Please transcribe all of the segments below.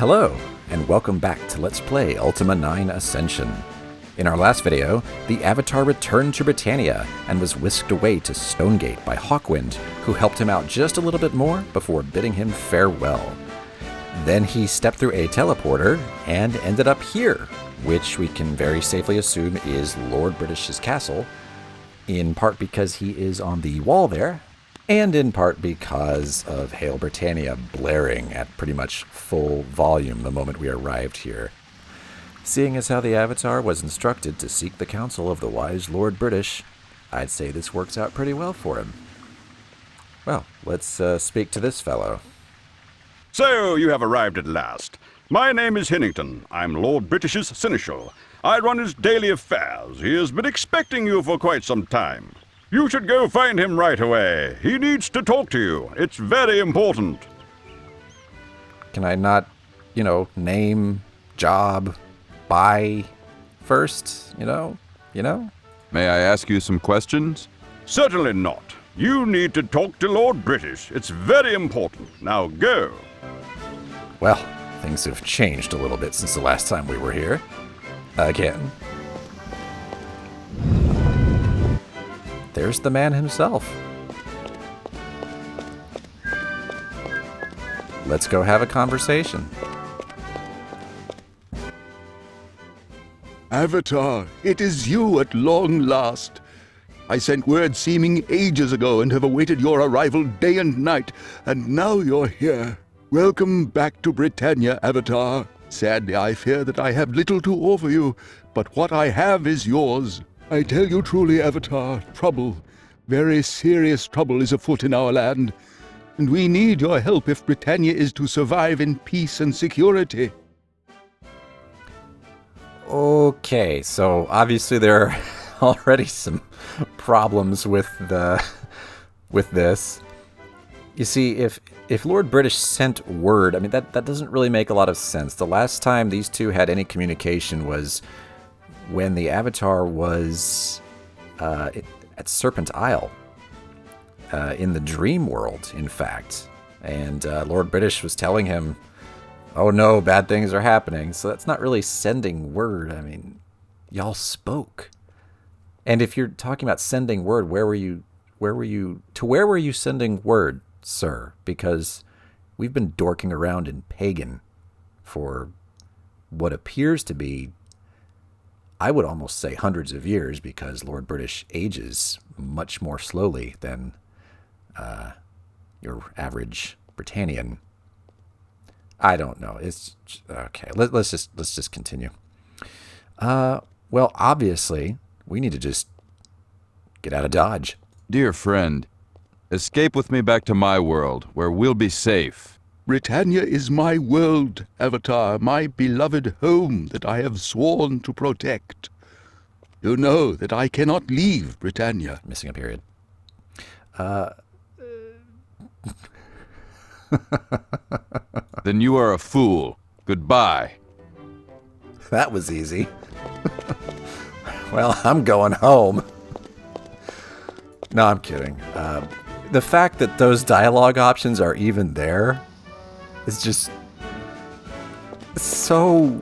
Hello, and welcome back to Let's Play Ultima IX Ascension. In our last video, the Avatar returned to Britannia and was whisked away to Stonegate by Hawkwind, who helped him out just a little bit more before bidding him farewell. Then he stepped through a teleporter and ended up here, which we can very safely assume is Lord British's castle, in part because he is on the wall there, and in part because of Hail Britannia blaring at pretty much full volume the moment we arrived here. Seeing as how the Avatar was instructed to seek the counsel of the wise Lord British, I'd say this works out pretty well for him. Well, let's speak to this fellow. So, you have arrived at last. My name is Hennington. I'm Lord British's seneschal. I run his daily affairs. He has been expecting you for quite some time. You should go find him right away. He needs to talk to you. It's very important. Can I not, name, job, buy first, you know? May I ask you some questions? Certainly not. You need to talk to Lord British. It's very important. Now go. Well, things have changed a little bit since the last time we were here. Again. There's the man himself. Let's go have a conversation. Avatar, it is you at long last. I sent word seeming ages ago and have awaited your arrival day and night, and now you're here. Welcome back to Britannia, Avatar. Sadly, I fear that I have little to offer you, but what I have is yours. I tell you truly, Avatar, trouble, very serious trouble is afoot in our land, and we need your help if Britannia is to survive in peace and security. Okay, so obviously there are already some problems with this. You see, if Lord British sent word, I mean, that doesn't really make a lot of sense. The last time these two had any communication was when the Avatar was at Serpent Isle, in the dream world, in fact. And Lord British was telling him, oh no, bad things are happening. So that's not really sending word. I mean, y'all spoke. And if you're talking about sending word, where were you sending word, sir? Because we've been dorking around in Pagan for what appears to be, I would almost say hundreds of years, because Lord British ages much more slowly than your average Britannian. I don't know. It's okay. Let's just continue. Well, obviously, we need to just get out of Dodge. Dear friend, escape with me back to my world, where we'll be safe. Britannia is my world, Avatar, my beloved home that I have sworn to protect. You know that I cannot leave Britannia. Missing a period. Then you are a fool. Goodbye. That was easy. Well, I'm going home. No, I'm kidding. The fact that those dialogue options are even there is just so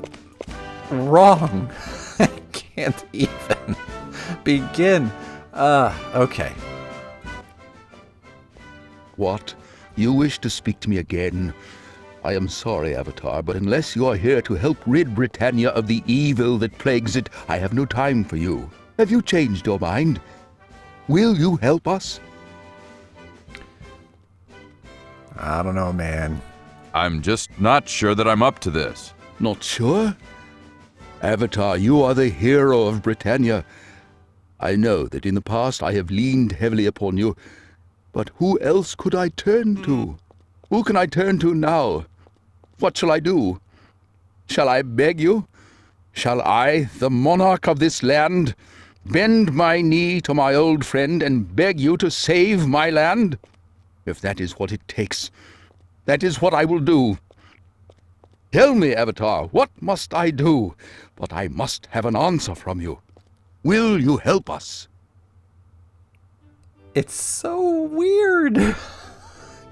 wrong. I can't even begin. Okay. What? You wish to speak to me again? I am sorry, Avatar, but unless you are here to help rid Britannia of the evil that plagues it, I have no time for you. Have you changed your mind? Will you help us? I don't know, man. I'm just not sure that I'm up to this. Not sure? Avatar, you are the hero of Britannia. I know that in the past I have leaned heavily upon you, but who else could I turn to? Who can I turn to now? What shall I do? Shall I beg you? Shall I, the monarch of this land, bend my knee to my old friend and beg you to save my land? If that is what it takes, that is what I will do. Tell me, Avatar, what must I do? But I must have an answer from you. Will you help us? It's so weird.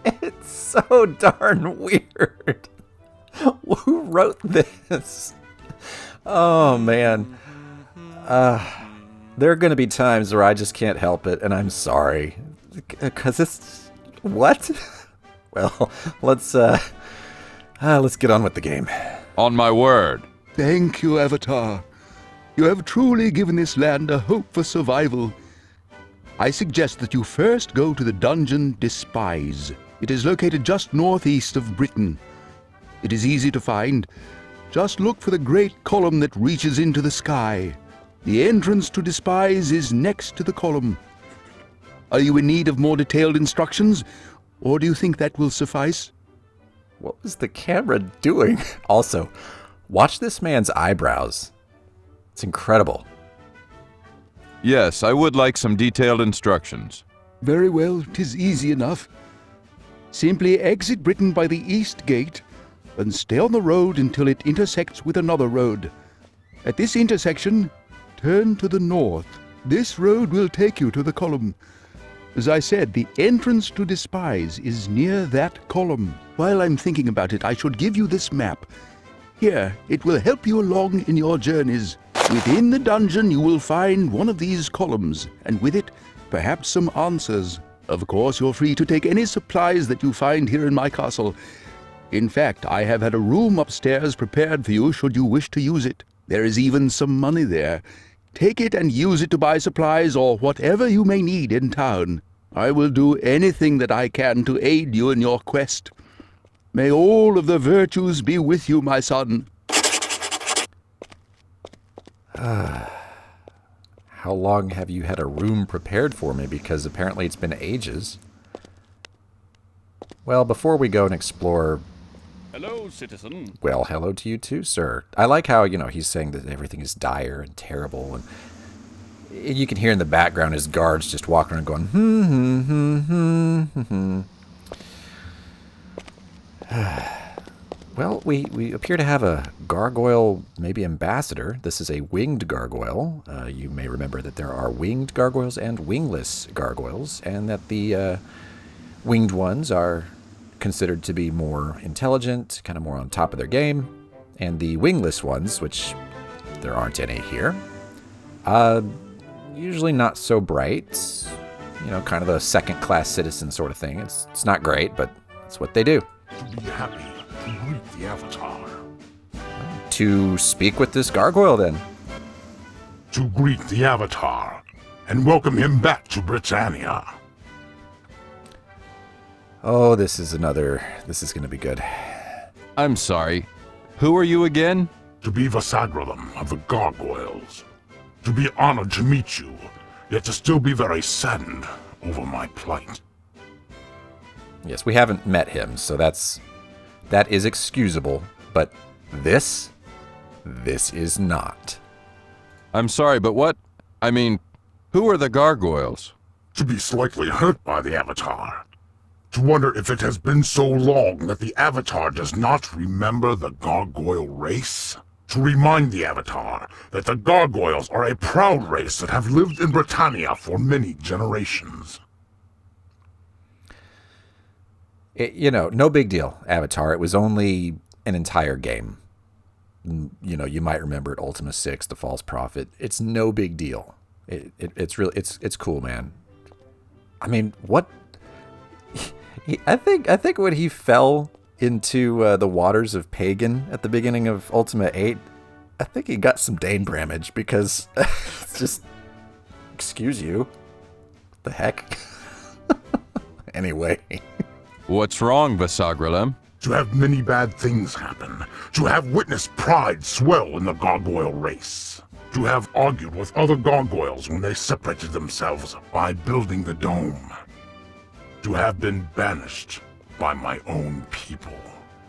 It's so darn weird. Who wrote this? Oh, man. There are going to be times where I just can't help it, and I'm sorry. Because it's... What? Well, let's get on with the game. On my word. Thank you, Avatar. You have truly given this land a hope for survival. I suggest that you first go to the dungeon Despise. It is located just northeast of Britain. It is easy to find. Just look for the great column that reaches into the sky. The entrance to Despise is next to the column. Are you in need of more detailed instructions, or do you think that will suffice? What was the camera doing? Also, watch this man's eyebrows. It's incredible. Yes, I would like some detailed instructions. Very well, 'tis easy enough. Simply exit Britain by the east gate, and stay on the road until it intersects with another road. At this intersection, turn to the north. This road will take you to the column. As I said, the entrance to Despise is near that column. While I'm thinking about it, I should give you this map. Here, it will help you along in your journeys. Within the dungeon you will find one of these columns, and with it, perhaps some answers. Of course, you're free to take any supplies that you find here in my castle. In fact, I have had a room upstairs prepared for you should you wish to use it. There is even some money there. Take it and use it to buy supplies or whatever you may need in town. I will do anything that I can to aid you in your quest. May all of the virtues be with you, my son. How long have you had a room prepared for me? Because apparently it's been ages. Well, before we go and explore... Hello, citizen. Well, hello to you too, sir. I like how, he's saying that everything is dire and terrible, and you can hear in the background his guards just walking around going, Well, we appear to have a gargoyle, maybe ambassador. This is a winged gargoyle. You may remember that there are winged gargoyles and wingless gargoyles, and that the winged ones are considered to be more intelligent, kind of more on top of their game, and the wingless ones, which there aren't any here, usually not so bright. Kind of a second-class citizen sort of thing. It's not great, but it's what they do. To be happy to greet the Avatar. To speak with this gargoyle, then. To greet the Avatar and welcome him back to Britannia. Oh, this is going to be good. I'm sorry. Who are you again? To be Vasagralam of the Gargoyles. To be honored to meet you, yet to still be very saddened over my plight. Yes, we haven't met him, so that is excusable, but this is not. I'm sorry, but what? I mean, who are the gargoyles? To be slightly hurt by the Avatar. To wonder if it has been so long that the Avatar does not remember the gargoyle race. To remind the Avatar that the gargoyles are a proud race that have lived in Britannia for many generations. No big deal, Avatar. It was only an entire game. You might remember it, Ultima VI, The False Prophet. It's no big deal. It's cool, man. I mean, what? I think when he fell into the waters of Pagan at the beginning of Ultima 8, I think he got some Dane damage because it's just, excuse you, what the heck? Anyway. What's wrong, Vasagralam? To have many bad things happen. To have witnessed pride swell in the gargoyle race. To have argued with other gargoyles when they separated themselves by building the dome. To have been banished by my own people.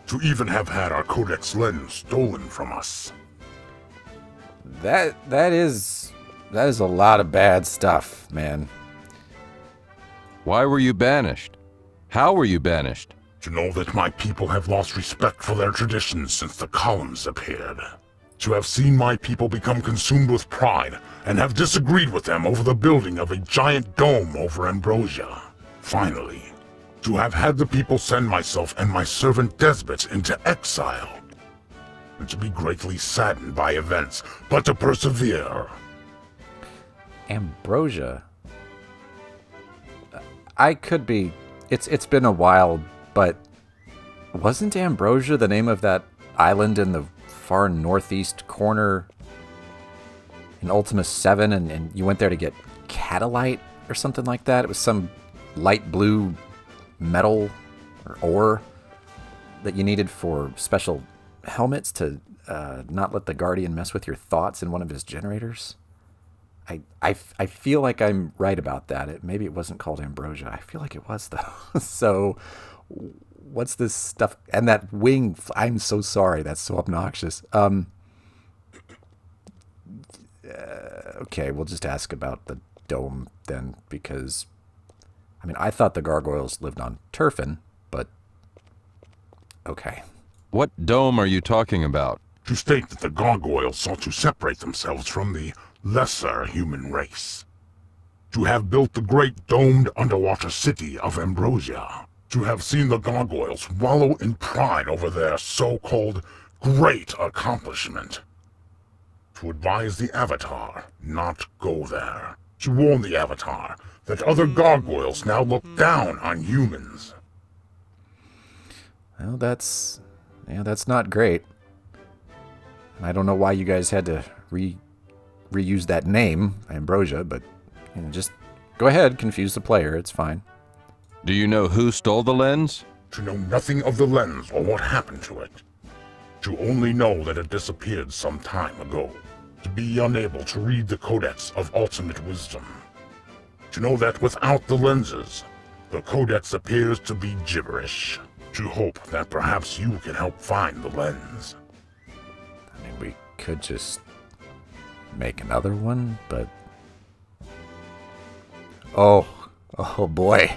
To even have had our Codex Lens stolen from us. That is a lot of bad stuff, man. Why were you banished? How were you banished? To know that my people have lost respect for their traditions since the columns appeared. To have seen my people become consumed with pride and have disagreed with them over the building of a giant dome over Ambrosia. Finally, to have had the people send myself and my servant Desbit into exile. and to be greatly saddened by events, but to persevere. Ambrosia. I could be... It's been a while, but wasn't Ambrosia the name of that island in the far northeast corner in Ultima VII, and you went there to get catalyte or something like that? It was some light blue metal or ore that you needed for special helmets to not let the Guardian mess with your thoughts in one of his generators. I feel like I'm right about that. Maybe it wasn't called Ambrosia. I feel like it was, though. So what's this stuff? And that wing, I'm so sorry. That's so obnoxious. Okay, we'll just ask about the dome then, because, I mean, I thought the gargoyles lived on Turfin, but okay. What dome are you talking about? To state that the gargoyles sought to separate themselves from the lesser human race. To have built the great domed underwater city of Ambrosia. To have seen the gargoyles wallow in pride over their so-called great accomplishment. To advise the Avatar not go there. To warn the Avatar that other gargoyles now look down on humans. Well, that's not great. I don't know why you guys had to reuse that name, Ambrosia, but just go ahead, confuse the player, it's fine. Do you know who stole the lens? To know nothing of the lens or what happened to it. To only know that it disappeared some time ago. To be unable to read the Codex of Ultimate Wisdom. To know that without the lenses, the Codex appears to be gibberish. To hope that perhaps you can help find the lens. I mean, we could just make another one, but... Oh boy.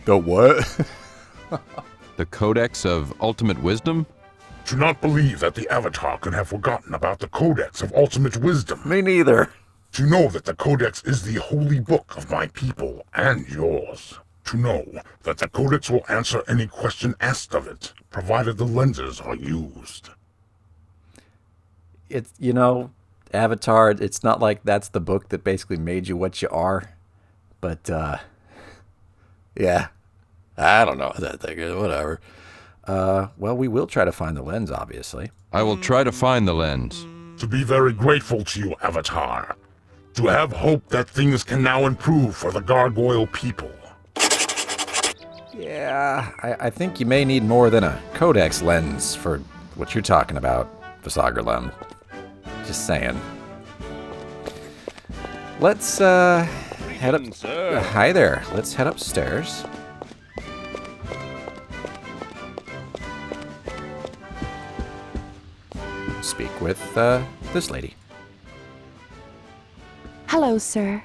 The what? The Codex of Ultimate Wisdom? Do not believe that the Avatar can have forgotten about the Codex of Ultimate Wisdom. Me neither. To know that the Codex is the holy book of my people and yours. To know that the Codex will answer any question asked of it, provided the lenses are used. It's, Avatar, it's not like that's the book that basically made you what you are. But, yeah. I don't know what that thing is, whatever. Well, we will try to find the lens, obviously. I will try to find the lens. To be very grateful to you, Avatar. To have hope that things can now improve for the Gargoyle people. Yeah, I think you may need more than a Codex lens for what you're talking about, Visagerlem. Just saying. Let's, head up... hi there. Let's head upstairs. Speak with, this lady. Hello, sir.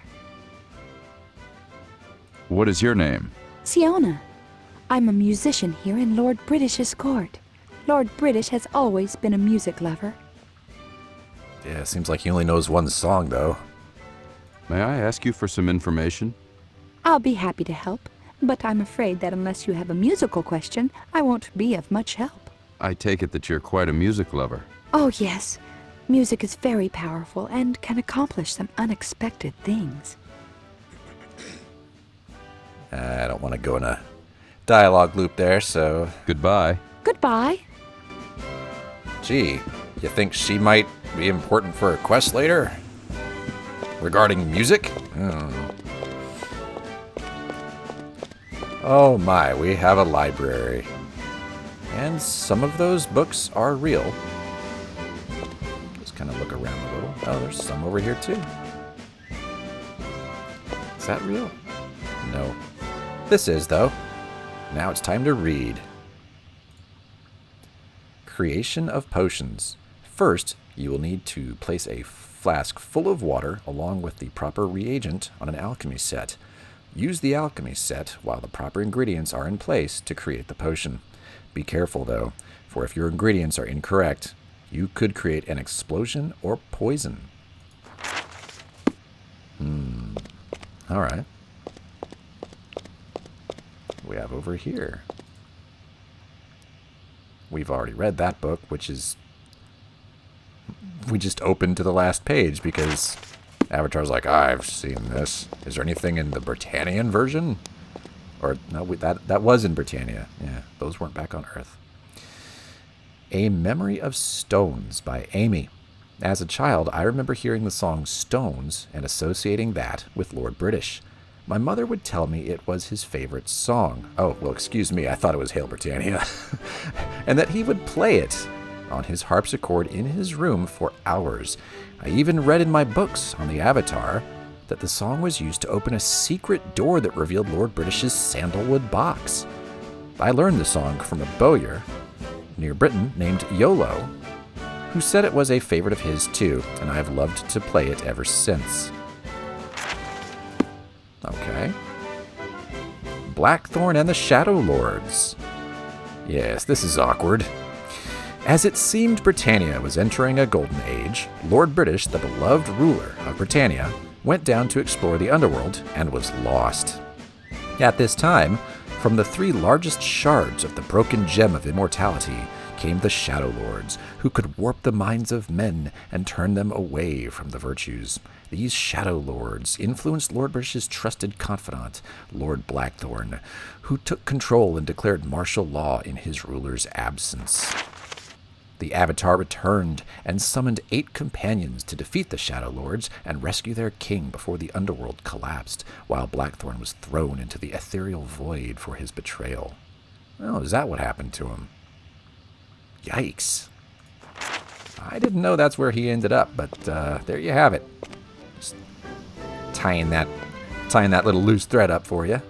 What is your name? Siona. I'm a musician here in Lord British's court. Lord British has always been a music lover. Yeah, seems like he only knows one song, though. May I ask you for some information? I'll be happy to help, but I'm afraid that unless you have a musical question, I won't be of much help. I take it that you're quite a music lover. Oh, yes. Music is very powerful and can accomplish some unexpected things. I don't want to go in a dialogue loop there, so... Goodbye. Goodbye. Gee, you think she might be important for a quest later? Regarding music? I don't know. Oh my, we have a library. And some of those books are real. Just kind of look around a little. Oh, there's some over here too. Is that real? No. This is, though. Now it's time to read. Creation of potions. First, you will need to place a flask full of water along with the proper reagent on an alchemy set. Use the alchemy set while the proper ingredients are in place to create the potion. Be careful, though, for if your ingredients are incorrect, you could create an explosion or poison. Alright. We have over here. We've already read that book, which is... We just opened to the last page because Avatar's like, I've seen this. Is there anything in the Britannian version? Or, no, that was in Britannia. Yeah, those weren't back on Earth. A Memory of Stones by Amy. As a child, I remember hearing the song Stones and associating that with Lord British. My mother would tell me it was his favorite song. Oh, well, excuse me, I thought it was Hail Britannia. And that he would play it on his harpsichord in his room for hours. I even read in my books on the Avatar that the song was used to open a secret door that revealed Lord British's sandalwood box. I learned the song from a bowyer near Britain named Yolo, who said it was a favorite of his too, and I've loved to play it ever since. Okay. Blackthorn and the Shadow Lords. Yes, this is awkward. As it seemed Britannia was entering a golden age, Lord British, the beloved ruler of Britannia, went down to explore the underworld and was lost. At this time, from the 3 largest shards of the broken gem of immortality came the Shadow Lords, who could warp the minds of men and turn them away from the virtues. These Shadow Lords influenced Lord British's trusted confidant, Lord Blackthorn, who took control and declared martial law in his ruler's absence. The Avatar returned and summoned 8 companions to defeat the Shadow Lords and rescue their king before the underworld collapsed, while Blackthorn was thrown into the ethereal void for his betrayal. Oh, is that what happened to him? Yikes. I didn't know that's where he ended up, but there you have it. Just tying that little loose thread up for you.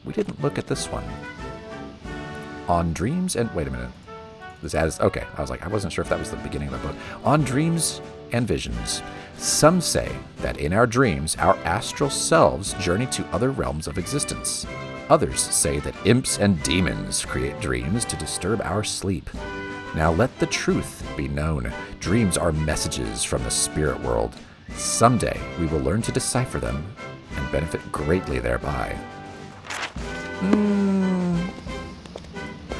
We didn't look at this one. On Dreams and... Wait a minute. Okay, I was like, I wasn't sure if that was the beginning of the book. On Dreams and Visions, some say that in our dreams, our astral selves journey to other realms of existence. Others say that imps and demons create dreams to disturb our sleep. Now let the truth be known. Dreams are messages from the spirit world. Someday we will learn to decipher them and benefit greatly thereby.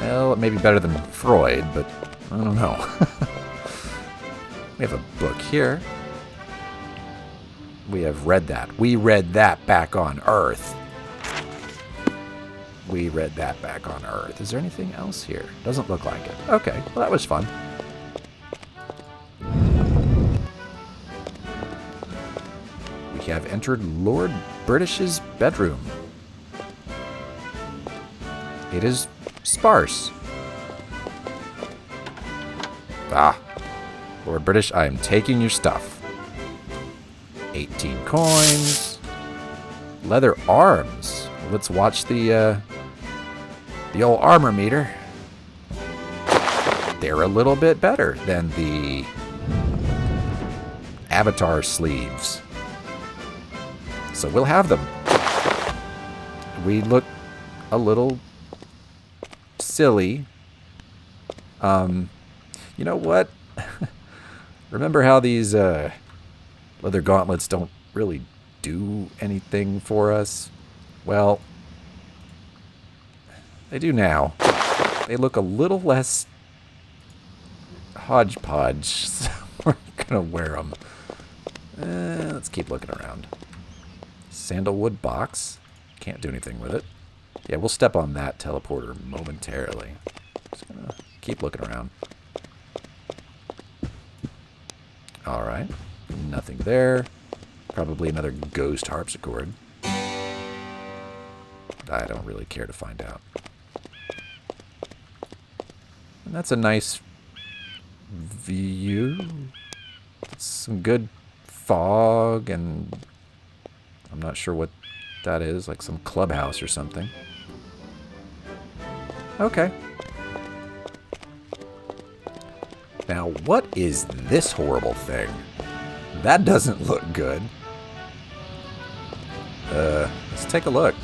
Well, it may be better than Freud, but I don't know. We have a book here. We have read that. We read that back on Earth. We read that back on Earth. Is there anything else here? Doesn't look like it. Okay, well that was fun. We have entered Lord British's bedroom. It is sparse. Ah, Lord British, I am taking your stuff. 18 coins. Leather arms. Let's watch the old armor meter. They're a little bit better than the Avatar sleeves. So we'll have them. We look a little silly. You know what? Remember how these leather gauntlets don't really do anything for us? Well, they do now. They look a little less hodgepodge, so we're gonna wear them. Let's keep looking around. Sandalwood box. Can't do anything with it. Yeah, we'll step on that teleporter momentarily. Just gonna keep looking around. Alright. Nothing there. Probably another ghost harpsichord. I don't really care to find out. And that's a nice view. It's some good fog, and I'm not sure what that is. Like some clubhouse or something. Okay. Now, what is this horrible thing? That doesn't look good. Let's take a look.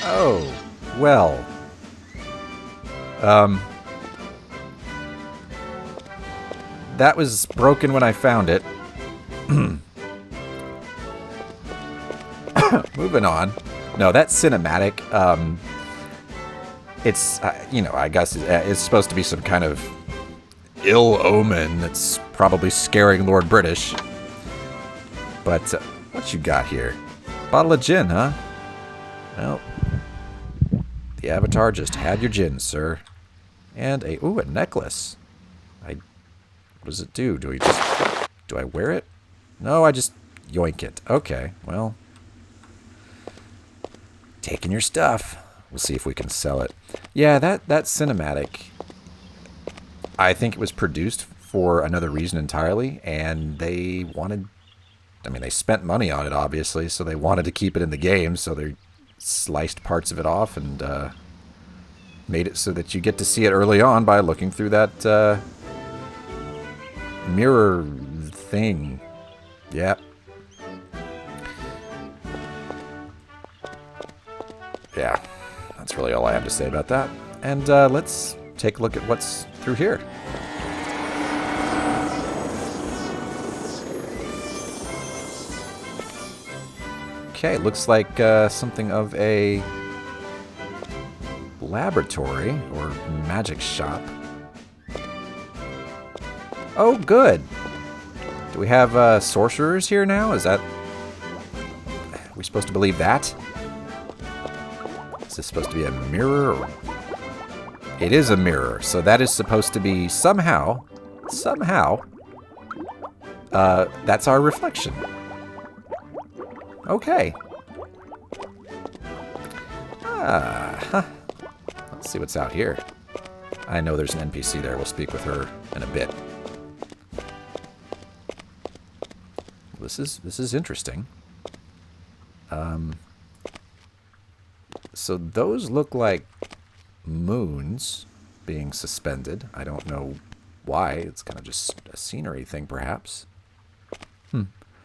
Oh, well. That was broken when I found it. Moving on. No, that cinematic, it's, I guess it's supposed to be some kind of ill omen that's probably scaring Lord British. But what you got here? Bottle of gin, huh? Well, the Avatar just had your gin, sir. And a necklace. What does it do? Do I wear it? No, I just yoink it. Okay, well, taking your stuff. We'll see if we can sell it. Yeah, that cinematic, I think it was produced for another reason entirely, and they wanted, they spent money on it, obviously, so they wanted to keep it in the game, so they sliced parts of it off and made it so that you get to see it early on by looking through that mirror thing. Yep. Yeah, that's really all I have to say about that. And let's take a look at what's through here. Okay, looks like something of a laboratory or magic shop. Oh, good. Do we have sorcerers here now? Are we supposed to believe that? Is this supposed to be a mirror? It is a mirror, so that is supposed to be somehow, that's our reflection. Okay. Let's see what's out here. I know there's an NPC there. We'll speak with her in a bit. This is interesting. So those look like moons being suspended. I don't know why. It's kind of just a scenery thing, perhaps.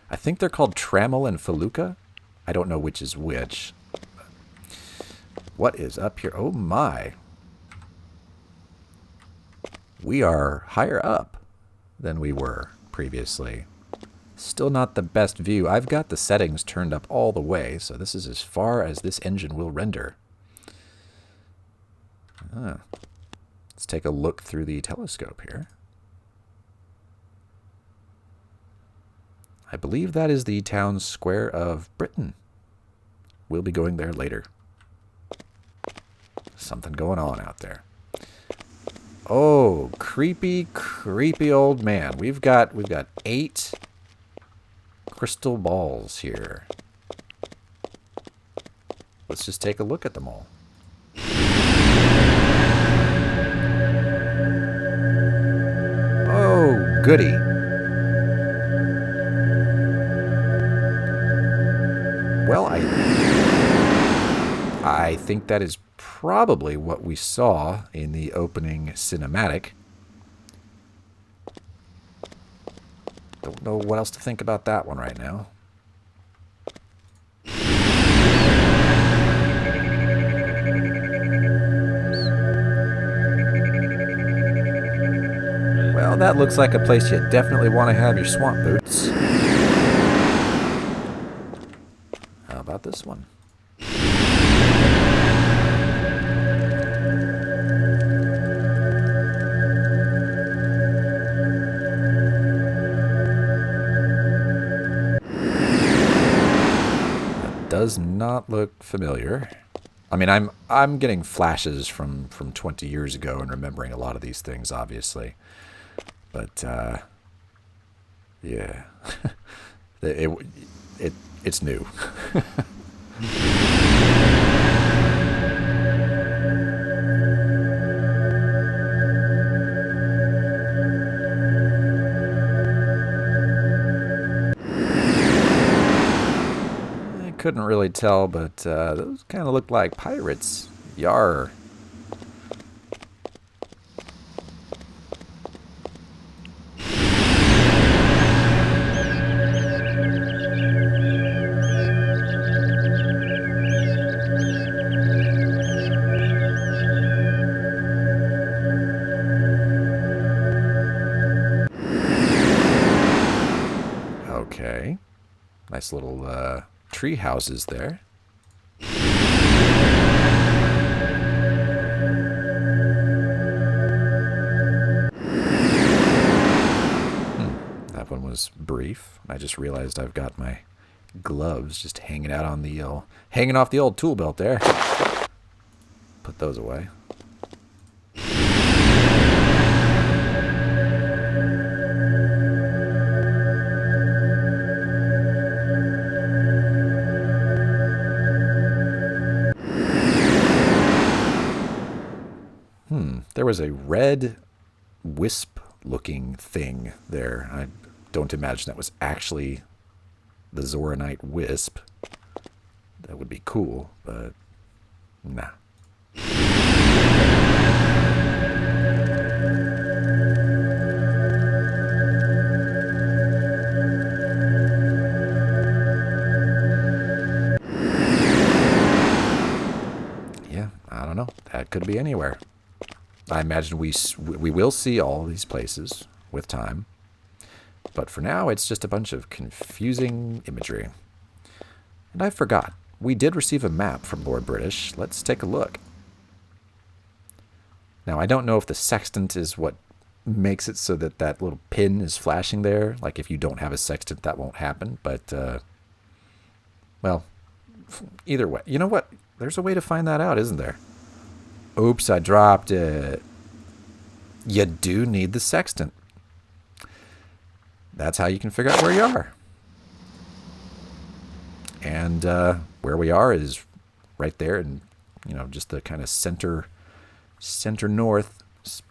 I think they're called Trammel and Feluca. I don't know which is which. What is up here? Oh my. We are higher up than we were previously. Still not the best view. I've got the settings turned up all the way, so this is as far as this engine will render. Let's take a look through the telescope here. I believe that is the town square of Britain. We'll be going there later. Something going on out there. Oh, creepy, creepy old man. We've got 8 crystal balls here. Let's just take a look at them all. Oh, goody. Well, I think that is probably what we saw in the opening cinematic. Don't know what else to think about that one right now. Well, that looks like a place you definitely want to have your swamp boots. How about this one? Does not look familiar. I mean, I'm getting flashes from 20 years ago and remembering a lot of these things, obviously. But yeah, it's new. Couldn't really tell, but those kind of look like pirates. Yar. Nice little tree houses there. That one was brief. I just realized I've got my gloves just hanging out on the hanging off the old tool belt there. Put those away. There was a red wisp-looking thing there. I don't imagine that was actually the Zoranite wisp. That would be cool, but nah. Yeah, I don't know. That could be anywhere. I imagine we will see all these places with time. But for now, it's just a bunch of confusing imagery. And I forgot. We did receive a map from Lord British. Let's take a look. Now, I don't know if the sextant is what makes it so that that little pin is flashing there. Like, if you don't have a sextant, that won't happen. But, well, either way. You know what? There's a way to find that out, isn't there? Oops, I dropped it. You do need the sextant. That's how you can figure out where you are. And where we are is right there in, you know, just the kind of center north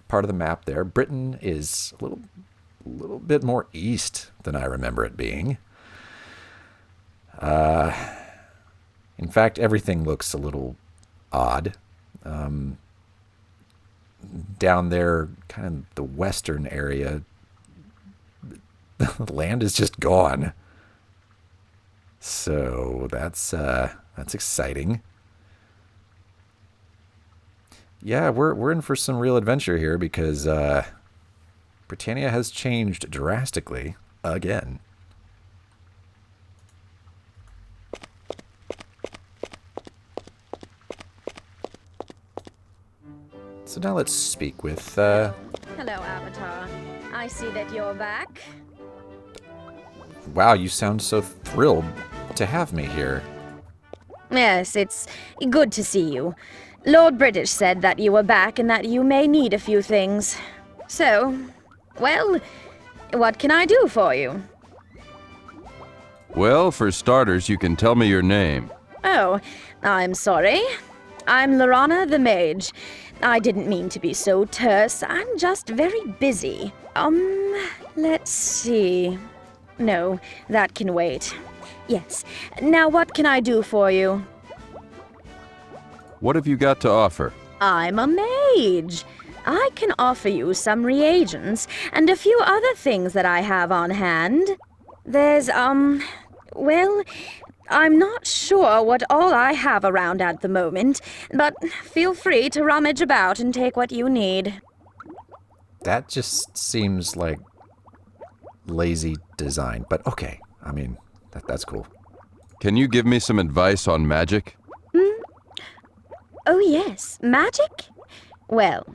part of the map there. Britain is a little bit more east than I remember it being. In fact, everything looks a little odd. Down there, kind of the western area, the land is just gone. So that's exciting. Yeah, we're in for some real adventure here because Britannia has changed drastically again. So now let's speak with, Hello, Avatar. I see that you're back. Wow, you sound so thrilled to have me here. Yes, it's good to see you. Lord British said that you were back and that you may need a few things. So, well, what can I do for you? Well, for starters, you can tell me your name. Oh, I'm sorry. I'm Lorana the Mage. I didn't mean to be so terse. I'm just very busy. Let's see. No, that can wait. Yes. Now what can I do for you? What have you got to offer? I'm a mage. I can offer you some reagents and a few other things that I have on hand. There's, well, I'm not sure what all I have around at the moment, but feel free to rummage about and take what you need. That just seems like lazy design, but okay. I mean, that's cool. Can you give me some advice on magic? Oh yes, magic? Well,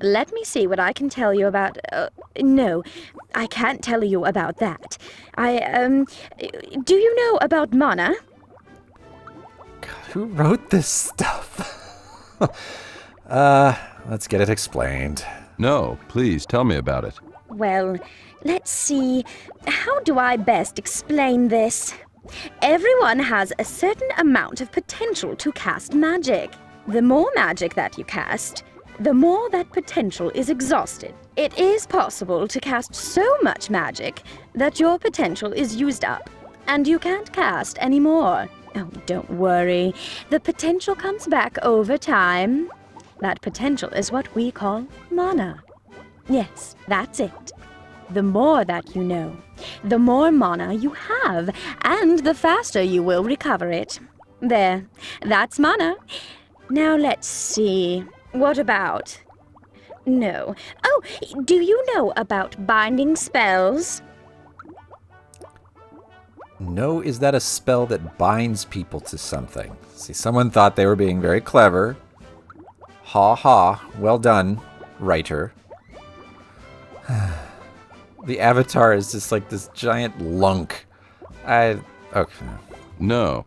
let me see what I can tell you about... no, I can't tell you about that. Do you know about mana? God, who wrote this stuff? Let's get it explained. No, please tell me about it. Well, let's see. How do I best explain this? Everyone has a certain amount of potential to cast magic. The more magic that you cast, the more that potential is exhausted. It is possible to cast so much magic that your potential is used up, and you can't cast anymore. Oh, don't worry. The potential comes back over time. That potential is what we call mana. Yes, that's it. The more that you know, the more mana you have, and the faster you will recover it. There, that's mana. Now let's see. What about... No. Oh, do you know about binding spells? No, is that a spell that binds people to something? See, someone thought they were being very clever. Ha ha. Well done, writer. The avatar is just like this giant lunk. Okay. No.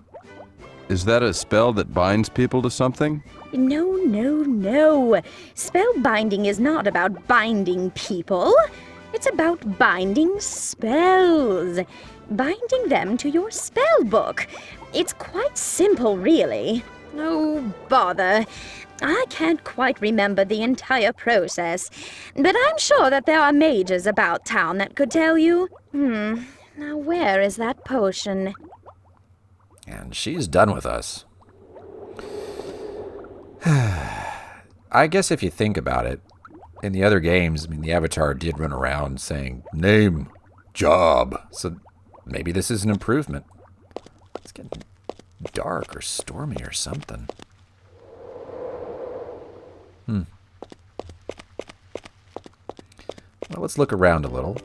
Is that a spell that binds people to something? No, no, no. Spellbinding is not about binding people. It's about binding spells. Binding them to your spell book. It's quite simple, really. Oh, bother. I can't quite remember the entire process, but I'm sure that there are mages about town that could tell you. Now where is that potion? And she's done with us. I guess if you think about it, in the other games, I mean, the Avatar did run around saying, name, job. So maybe this is an improvement. It's getting dark or stormy or something. Well, let's look around a little.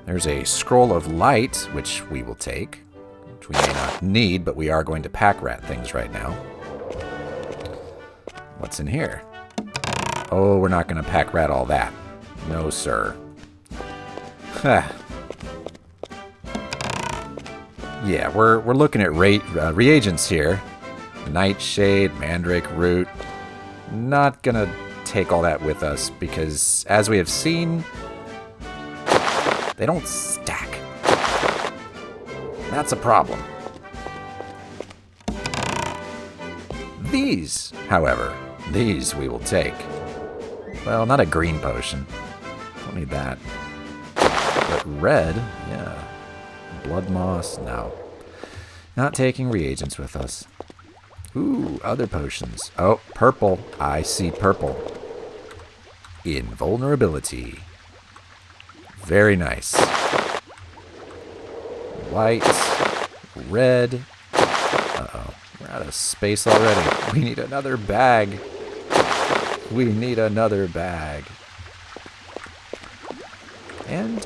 There's a scroll of light, which we will take, which we may not need, but we are going to pack rat things right now. What's in here? Oh, we're not going to pack rat all that. No, sir. Yeah, we're looking at reagents here. Nightshade, mandrake root. Not going to take all that with us because, as we have seen, they don't stack. That's a problem. These, however, these we will take. Well, not a green potion. Don't need that. But red, yeah. Blood moss, no. Not taking reagents with us. Ooh, other potions. Oh, purple. I see purple. Invulnerability. Very nice. White. Red. Uh-oh. We're out of space already. We need another bag. We need another bag. And,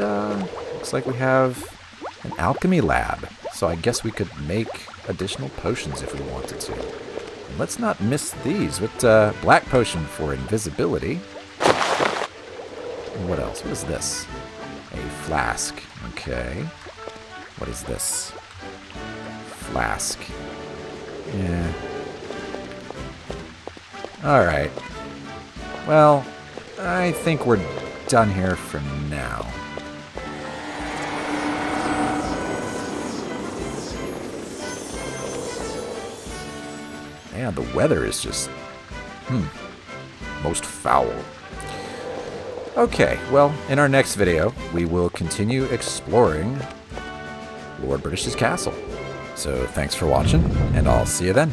looks like we have an alchemy lab. So I guess we could make additional potions if we wanted to. And let's not miss these. With black potion for invisibility. And what else? What is this? A flask. Okay. What is this? Flask. Yeah. Alright. Well, I think we're done here for now. Yeah, the weather is just, most foul. Okay, well, in our next video, we will continue exploring Lord British's castle. So thanks for watching, and I'll see you then.